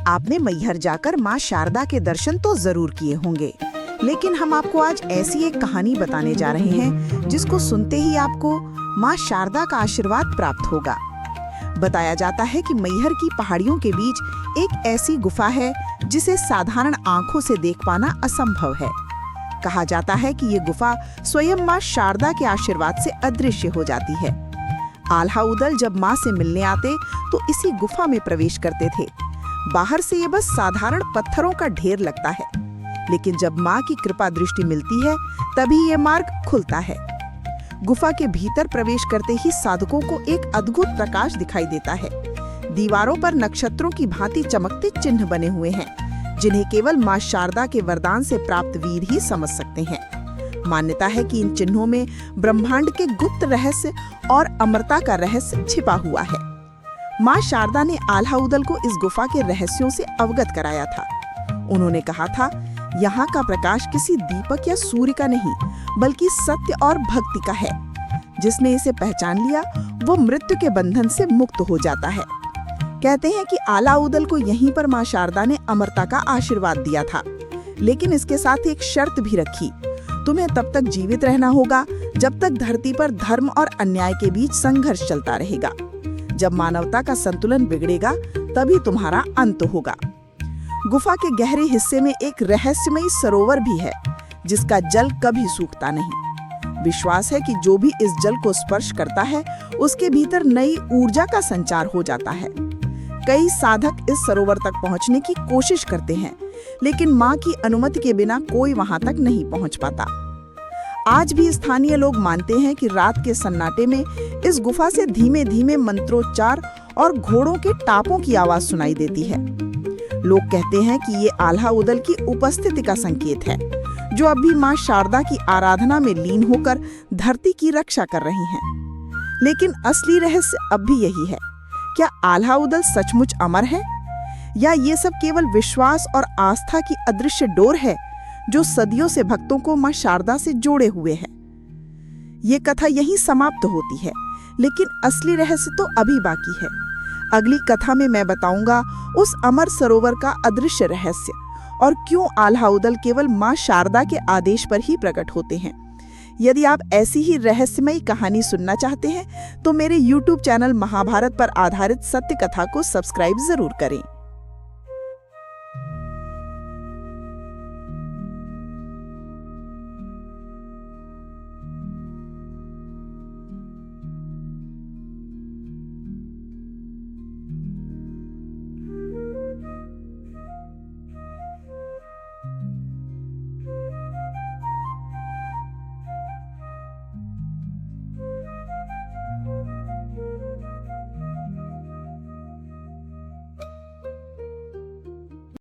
आपने मैहर जाकर माँ शारदा के दर्शन तो जरूर किए होंगे, लेकिन हम आपको आज ऐसी एक कहानी बताने जा रहे हैं जिसको सुनते ही आपको माँ शारदा का आशीर्वाद प्राप्त होगा। बताया जाता है कि मैहर की पहाड़ियों के बीच एक ऐसी गुफा है जिसे साधारण आंखों से देख पाना असंभव है। कहा जाता है कि ये गुफा स्वयं माँ शारदा के आशीर्वाद से अदृश्य हो जाती है। आल्हा उदल जब माँ से मिलने आते तो इसी गुफा में प्रवेश करते थे। बाहर से ये बस साधारण पत्थरों का ढेर लगता है, लेकिन जब माँ की कृपा दृष्टि मिलती है तभी ये मार्ग खुलता है। गुफा के भीतर प्रवेश करते ही साधकों को एक अद्भुत प्रकाश दिखाई देता है। दीवारों पर नक्षत्रों की भांति चमकते चिन्ह बने हुए हैं, जिन्हें केवल माँ शारदा के वरदान से प्राप्त वीर ही समझ सकते हैं। मान्यता है कि इन चिन्हों में ब्रह्मांड के गुप्त रहस्य और अमरता का रहस्य छिपा हुआ है। माँ शारदा ने आल्हा उदल को इस गुफा के रहस्यों से अवगत कराया था। उन्होंने कहा था, यहाँ का प्रकाश किसी दीपक या सूर्य का नहीं, बल्कि सत्य और भक्ति का है। जिसने इसे पहचान लिया वो मृत्यु के बंधन से मुक्त हो जाता है। कहते हैं कि आल्हा उदल को यहीं पर माँ शारदा ने अमरता का आशीर्वाद दिया था, लेकिन इसके साथ एक शर्त भी रखी। तुम्हें तब तक जीवित रहना होगा जब तक धरती पर धर्म और अन्याय के बीच संघर्ष चलता रहेगा। जब मानवता का संतुलन बिगड़ेगा तभी तुम्हारा अंत होगा। गुफा के गहरे हिस्से में एक रहस्यमयी सरोवर भी है, जिसका जल कभी सूखता नहीं। विश्वास है कि जो भी इस जल को स्पर्श करता है उसके भीतर नई ऊर्जा का संचार हो जाता है। कई साधक इस सरोवर तक पहुंचने की कोशिश करते हैं, लेकिन मां की अनुमति के बिना कोई वहां तक नहीं पहुंच पाता। आज भी स्थानीय लोग मानते हैं कि रात के सन्नाटे में इस गुफा से धीमे धीमे मंत्रोच्चार और घोड़ों के टापों की आवाज सुनाई देती है। लोग कहते हैं कि ये आल्हा उदल की उपस्थिति का संकेत है, जो अब भी मां शारदा की आराधना में लीन होकर धरती की रक्षा कर रही हैं। लेकिन असली रहस्य अब भी यही है, क्या आल्हा उदल सचमुच अमर है, या ये सब केवल विश्वास और आस्था की अदृश्य डोर है जो सदियों से भक्तों को मां शारदा से जोड़े हुए है। ये कथा यहीं समाप्त होती है, लेकिन असली रहस्य तो अभी बाकी है। अगली कथा में मैं बताऊंगा उस अमर सरोवर का अदृश्य रहस्य और क्यों आल्हा उदल केवल मां शारदा के आदेश पर ही प्रकट होते हैं। यदि आप ऐसी ही रहस्यमयी कहानी सुनना चाहते हैं तो मेरे YouTube चैनल महाभारत पर आधारित सत्य कथा को सब्सक्राइब जरूर करें।